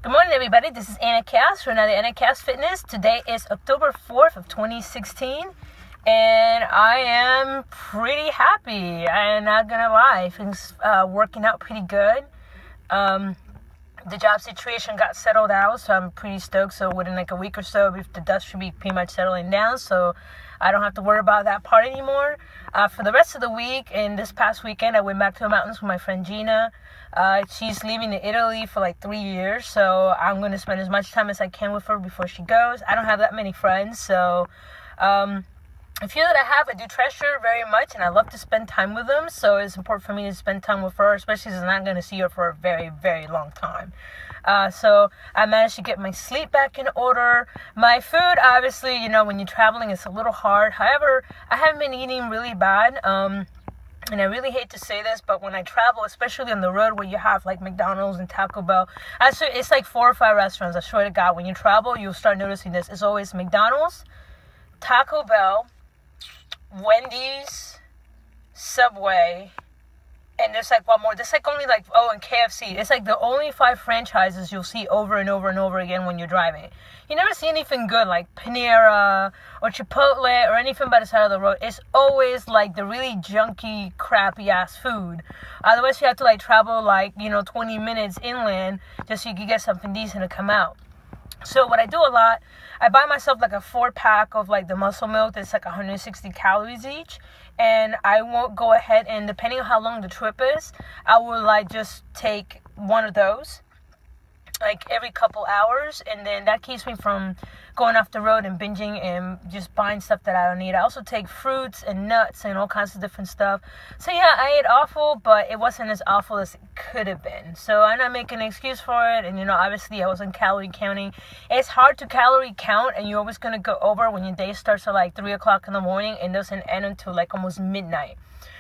Good morning, everybody. This is Anna Khayos for another Khayos Fitness. Today is October 4th of 2016, and I am pretty happy. I'm not gonna lie. Things working out pretty good. The job situation got settled out, so I'm pretty stoked. So within like a week or so, the dust should be pretty much settling down, so I don't have to worry about that part anymore. For the rest of the week and this past weekend, I went back to the mountains with my friend Gina. She's leaving to Italy for like 3 years, so I'm going to spend as much time as I can with her before she goes. I don't have that many friends, so a few that I have, I do treasure very much, and I love to spend time with them, so it's important for me to spend time with her, especially since I'm not going to see her for a very, very long time. So I managed to get my sleep back in order. My food, obviously, when you're traveling, it's a little hard. However, I haven't been eating really bad, and I really hate to say this, but when I travel, especially on the road where you have like McDonald's and Taco Bell, actually it's like 4 or 5 restaurants, I swear to God, when you travel, you'll start noticing this. It's always McDonald's, Taco Bell, Wendy's, Subway, and there's like one more. There's like only like, and KFC. It's like the only 5 franchises you'll see over and over and over again when you're driving. You never see anything good like Panera or Chipotle or anything by the side of the road. It's always like the really junky, crappy ass food. Otherwise you have to like travel like, 20 minutes inland just so you can get something decent to come out. So what I do a lot, I buy myself like a 4-pack of like the muscle milk that's like 160 calories each. And I won't go ahead and depending on how long the trip is, I will like just take one of those like every couple hours, and then that keeps me from going off the road and binging and just buying stuff that I don't need. I also take fruits and nuts and all kinds of different stuff. So yeah, I ate awful, but it wasn't as awful as it could have been. So I'm not making an excuse for it, and obviously I wasn't calorie counting. It's hard to calorie count, and you're always going to go over when your day starts at like 3 o'clock in the morning and doesn't end until like almost midnight.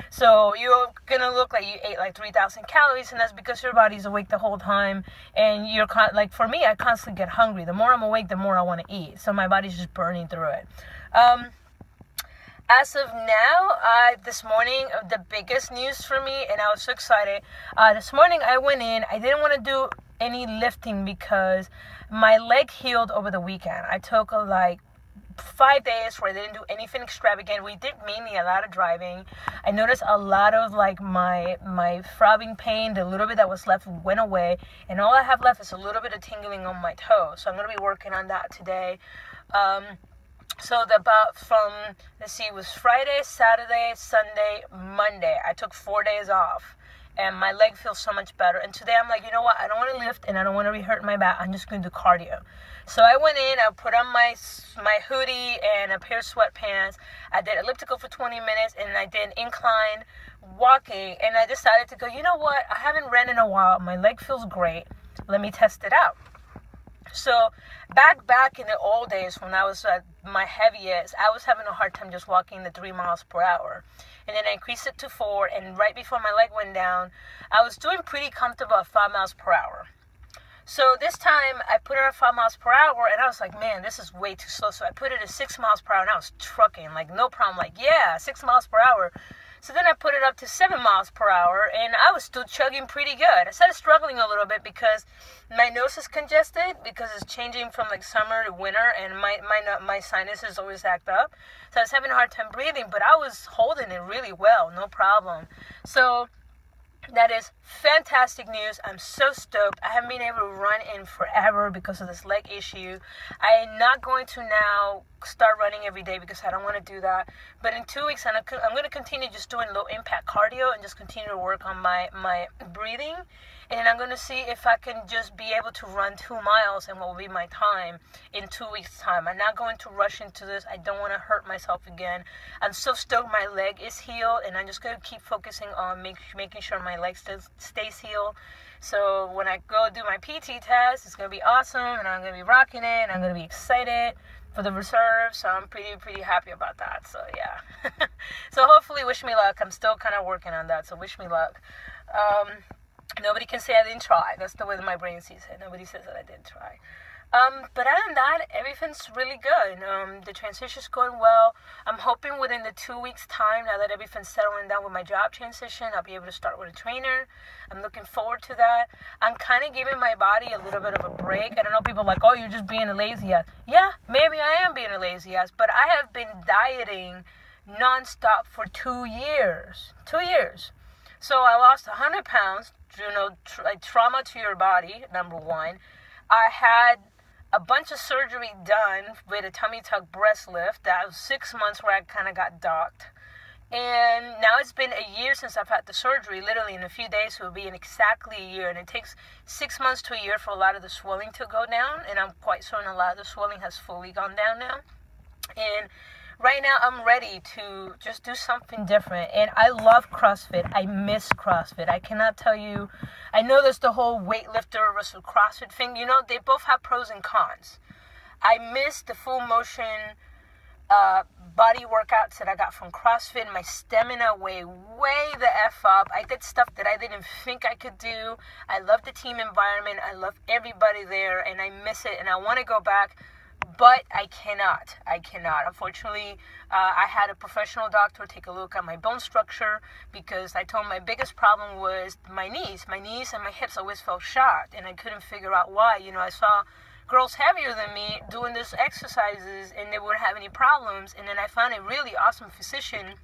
So you're going to look like you ate like 3,000 calories, and that's because your body's awake the whole time, and you're like, for me, I constantly get hungry. The more I'm awake, the more I want to eat. So my body's just burning through it. As of now, this morning, the biggest news for me, and I was so excited. This morning I went in. I didn't want to do any lifting because my leg healed over the weekend. I took 5 days where I didn't do anything extravagant. We did mainly a lot of driving. I noticed a lot of like my throbbing pain, the little bit that was left went away, and all I have left is a little bit of tingling on my toes. So I'm going to be working on that today. So it was Friday, Saturday, Sunday, Monday. I took 4 days off, and my leg feels so much better. And today I'm like, you know what? I don't want to lift, and I don't want to re-hurt my back. I'm just going to do cardio. So I went in, I put on my hoodie and a pair of sweatpants. I did elliptical for 20 minutes, and I did incline walking. And I decided to go, you know what? I haven't ran in a while. My leg feels great. Let me test it out. So back in the old days when I was at my heaviest, I was having a hard time just walking the 3 miles per hour. And then I increased it to 4, and right before my leg went down, I was doing pretty comfortable at 5 miles per hour. So this time I put it at 5 miles per hour, and I was like, man, this is way too slow. So I put it at 6 miles per hour, and I was trucking, like no problem, like yeah, 6 miles per hour. So then I put it up to 7 miles per hour, and I was still chugging pretty good. I started struggling a little bit because my nose is congested because it's changing from like summer to winter, and my sinuses always act up. So I was having a hard time breathing, but I was holding it really well, no problem. So that is fantastic news. I'm so stoked. I haven't been able to run in forever because of this leg issue. I am not going to now start running every day because I don't want to do that. But in 2 weeks, I'm going to continue just doing low impact cardio and just continue to work on my breathing. And I'm going to see if I can just be able to run 2 miles and what will be my time in 2 weeks' time. I'm not going to rush into this. I don't want to hurt myself again. I'm so stoked my leg is healed, and I'm just going to keep focusing on making sure my leg stays healed. So when I go do my PT test, it's going to be awesome, and I'm going to be rocking it, and I'm going to be excited for the reserve. So I'm pretty happy about that. So yeah. So hopefully wish me luck. I'm still kind of working on that, so wish me luck. Nobody can say I didn't try. That's the way that my brain sees it. Nobody says that I didn't try. But other than that, everything's really good. The transition's going well. I'm hoping within the 2 weeks time, now that everything's settling down with my job transition, I'll be able to start with a trainer. I'm looking forward to that. I'm kind of giving my body a little bit of a break. I don't know, people are like, oh, you're just being a lazy ass. Yeah, maybe I am being a lazy ass, but I have been dieting nonstop for 2 years. 2 years. So I lost 100 pounds, like trauma to your body, number one. I had a bunch of surgery done with a tummy tuck breast lift. That was 6 months where I kind of got docked. And now it's been a year since I've had the surgery. Literally in a few days it will be in exactly a year. And it takes 6 months to a year for a lot of the swelling to go down. And I'm quite certain a lot of the swelling has fully gone down now. And right now I'm ready to just do something different. And I love CrossFit. I miss CrossFit. I cannot tell you. I know there's the whole weightlifter versus CrossFit thing. They both have pros and cons. I miss the full motion body workouts that I got from CrossFit. My stamina way the F up. I did stuff that I didn't think I could do. I love the team environment. I love everybody there, and I miss it, and I want to go back. But I cannot. Unfortunately, I had a professional doctor take a look at my bone structure because I told him my biggest problem was my knees. My knees and my hips always felt shot, and I couldn't figure out why. I saw girls heavier than me doing these exercises, and they wouldn't have any problems. And then I found a really awesome physician,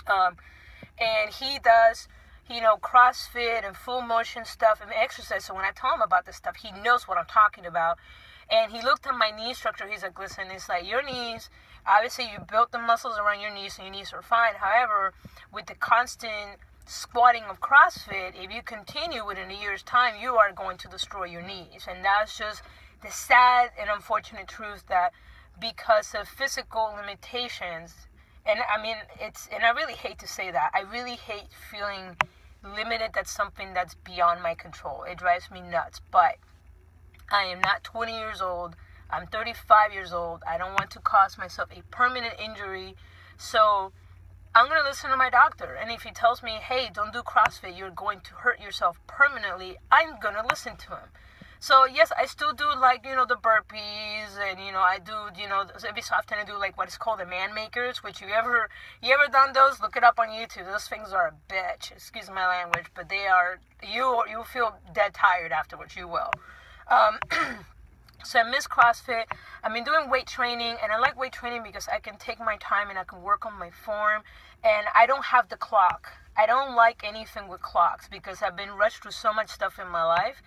and he does, CrossFit and full motion stuff and exercise. So when I told him about this stuff, he knows what I'm talking about. And he looked at my knee structure. He's like, listen, it's like your knees, obviously you built the muscles around your knees, so your knees are fine. However, with the constant squatting of CrossFit, if you continue within a year's time, you are going to destroy your knees. And that's just the sad and unfortunate truth, that because of physical limitations, and I mean, and I really hate to say that. I really hate feeling limited. That's something that's beyond my control. It drives me nuts. But I am not 20 years old. I'm 35 years old. I don't want to cause myself a permanent injury. So I'm going to listen to my doctor. And if he tells me, hey, don't do CrossFit, you're going to hurt yourself permanently, I'm going to listen to him. So yes, I still do the burpees, and I do, every so often I do what is called the man makers, which you ever done those? Look it up on YouTube. Those things are a bitch. Excuse my language, but they are, you feel dead tired afterwards. You will. So I miss CrossFit. I've been doing weight training, and I like weight training because I can take my time and I can work on my form, and I don't have the clock. I don't like anything with clocks because I've been rushed through so much stuff in my life.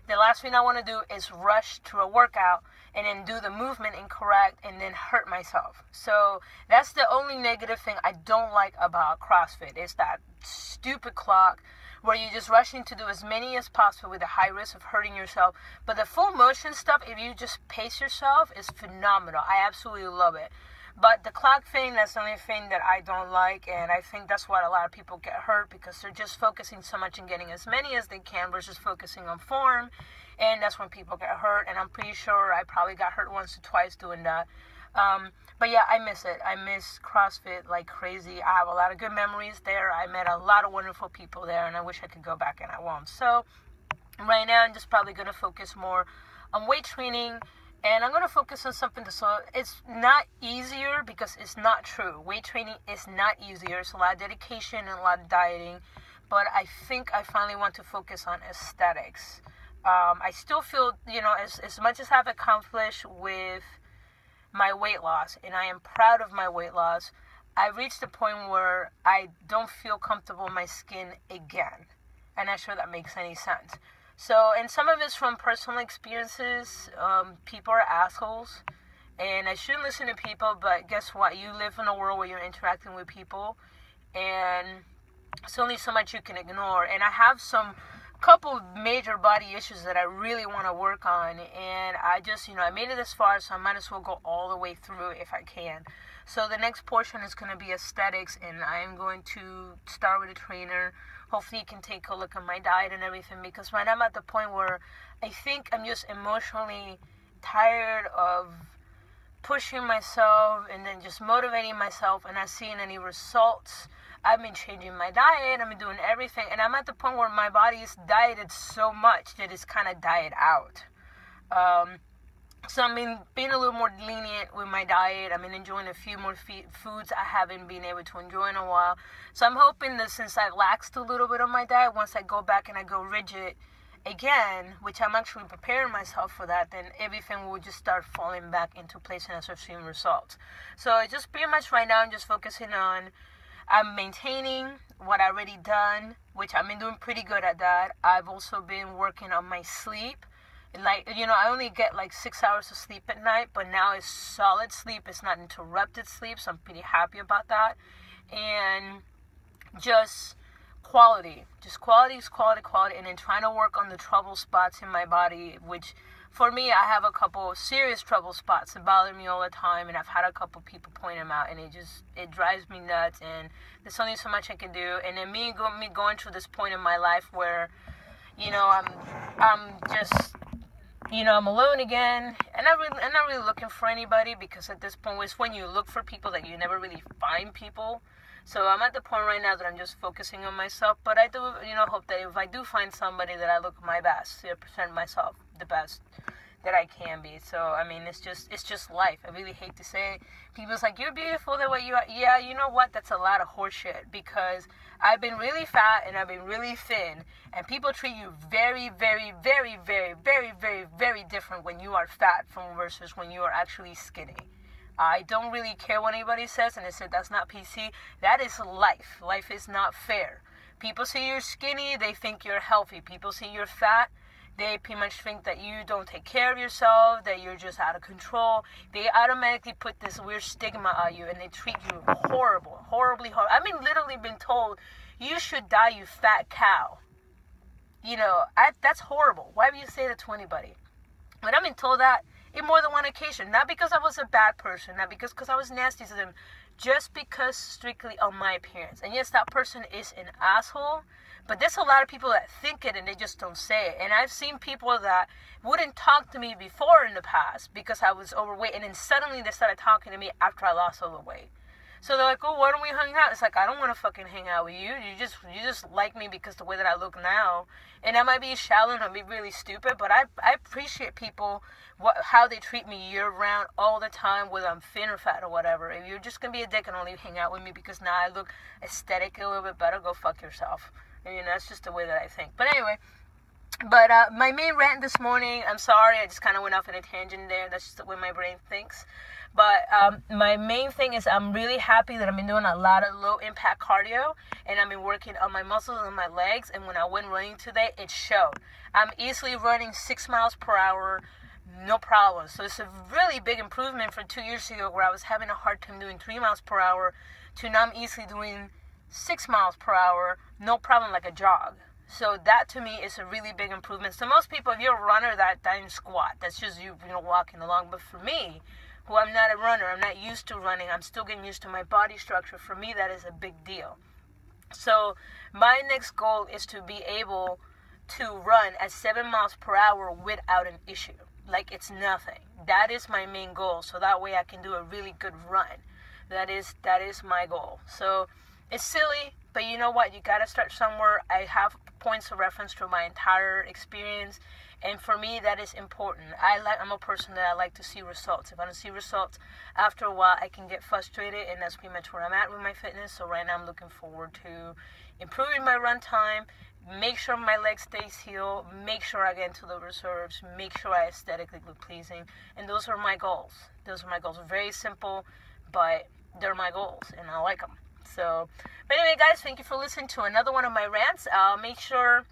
The last thing I want to do is rush through a workout and then do the movement incorrect and then hurt myself. So that's the only negative thing I don't like about CrossFit. It's that stupid clock where you're just rushing to do as many as possible with a high risk of hurting yourself. But the full motion stuff, if you just pace yourself, is phenomenal. I absolutely love it. But the clock thing, that's the only thing that I don't like, and I think that's why a lot of people get hurt, because they're just focusing so much on getting as many as they can versus focusing on form, and that's when people get hurt. And I'm pretty sure I probably got hurt once or twice doing that. But yeah, I miss it. I miss CrossFit like crazy. I have a lot of good memories there. I met a lot of wonderful people there, and I wish I could go back, and I won't. So right now I'm just probably going to focus more on weight training, and I'm going to focus on something so it's not easier, because it's not true. Weight training is not easier. It's a lot of dedication and a lot of dieting, but I think I finally want to focus on aesthetics. I still feel, as much as I've accomplished with my weight loss, and I am proud of my weight loss, I reached a point where I don't feel comfortable in my skin again. I'm not sure that makes any sense. So, and some of it's from personal experiences. People are assholes, and I shouldn't listen to people, but guess what? You live in a world where you're interacting with people, and it's only so much you can ignore. And I have couple major body issues that I really want to work on, and I just, I made it this far, so I might as well go all the way through if I can. So the next portion is going to be aesthetics, and I'm going to start with a trainer. Hopefully you can take a look at my diet and everything, because right now I'm at the point where I think I'm just emotionally tired of pushing myself and then just motivating myself and not seeing any results. I've been changing my diet, I've been doing everything, and I'm at the point where my body is dieted so much that it's kind of diet out. So I mean, being a little more lenient with my diet. I've been enjoying a few more foods I haven't been able to enjoy in a while. So I'm hoping that since I laxed a little bit on my diet, once I go back and I go rigid again, which I'm actually preparing myself for that, then everything will just start falling back into place and I start seeing results. So it's just pretty much right now I'm just focusing on I'm maintaining what I already done, which I've been doing pretty good at that. I've also been working on my sleep. Like, I only get like 6 hours of sleep at night, but now it's solid sleep. It's not interrupted sleep, so I'm pretty happy about that. And just quality. Just quality is quality. And then trying to work on the trouble spots in my body, which for me, I have a couple of serious trouble spots that bother me all the time. And I've had a couple people point them out, and it drives me nuts. And there's only so much I can do. And then me going through this point in my life where, I'm just... I'm alone again, and I'm not really looking for anybody, because at this point, it's when you look for people that you never really find people. So I'm at the point right now that I'm just focusing on myself, but I do, hope that if I do find somebody, that I look my best, to present myself the best that I can be. So, I mean, it's just life. I really hate to say it. People's like, you're beautiful the way you are. Yeah, you know what? That's a lot of horseshit, because I've been really fat and I've been really thin, and people treat you very, very, very, very, very, very, very different when you are fat versus when you are actually skinny. I don't really care what anybody says, and they said that's not PC. That is life. Life is not fair. People see you're skinny, they think you're healthy. People see you're fat, they pretty much think that you don't take care of yourself, that you're just out of control. They automatically put this weird stigma on you, and they treat you horribly. I mean, literally been told, you should die, you fat cow. That's horrible. Why would you say that to anybody? But I've been told that in more than one occasion. Not because I was a bad person, not because I was nasty to them, just because strictly on my appearance. And yes, that person is an asshole, but there's a lot of people that think it and they just don't say it. And I've seen people that wouldn't talk to me before in the past because I was overweight, and then suddenly they started talking to me after I lost all the weight. So they're like, oh, why don't we hang out? It's like, I don't want to fucking hang out with you. You just like me because the way that I look now. And I might be shallow and I'll be really stupid, but I appreciate people, how they treat me year round, all the time, whether I'm thin or fat or whatever. If you're just going to be a dick and only hang out with me because now I look aesthetically a little bit better, go fuck yourself. That's just the way that I think. But anyway, my main rant this morning, I'm sorry, I just kind of went off on a tangent there. That's just the way my brain thinks. But my main thing is I'm really happy that I've been doing a lot of low-impact cardio, and I've been working on my muscles and my legs, and when I went running today, it showed. I'm easily running 6 miles per hour, no problem. So it's a really big improvement from 2 years ago, where I was having a hard time doing 3 miles per hour, to now I'm easily doing 6 miles per hour, no problem, like a jog. So that to me is a really big improvement. So most people, if you're a runner, that doesn't squat. That's just you walking along. But for me, who I'm not a runner, I'm not used to running, I'm still getting used to my body structure. For me, that is a big deal. So my next goal is to be able to run at 7 miles per hour without an issue. Like it's nothing. That is my main goal. So that way I can do a really good run. That is my goal. So it's silly, but you know what? You got to start somewhere. I have points of reference through my entire experience. And for me, that is important. I'm a person that I like to see results. If I don't see results, after a while, I can get frustrated, and that's pretty much where I'm at with my fitness. So right now, I'm looking forward to improving my run time, make sure my leg stays healed, make sure I get into the reserves, make sure I aesthetically look pleasing. And those are my goals. Very simple, but they're my goals, and I like them. So, but anyway, guys, thank you for listening to another one of my rants. Make sure...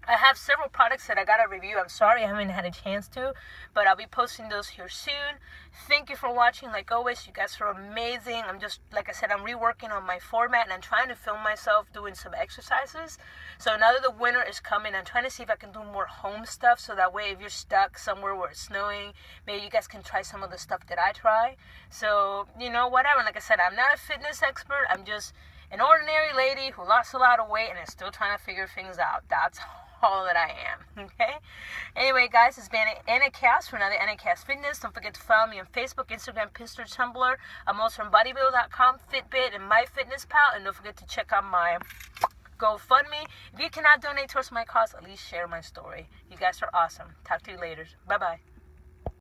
I have several products that I got to review. I'm sorry I haven't had a chance to, but I'll be posting those here soon. Thank you for watching. Like always, you guys are amazing. I'm just, like I said, I'm reworking on my format, and I'm trying to film myself doing some exercises. So now that the winter is coming, I'm trying to see if I can do more home stuff, so that way if you're stuck somewhere where it's snowing, maybe you guys can try some of the stuff that I try. So, whatever. Like I said, I'm not a fitness expert. I'm just an ordinary lady who lost a lot of weight and is still trying to figure things out. That's all that I am, okay? Anyway, guys, it's been Anna Cass for another Anna Cass Fitness. Don't forget to follow me on Facebook, Instagram, Pinterest, Tumblr. I'm also on bodybuilder.com, Fitbit, and MyFitnessPal. And don't forget to check out my GoFundMe. If you cannot donate towards my cause, at least share my story. You guys are awesome. Talk to you later. Bye-bye.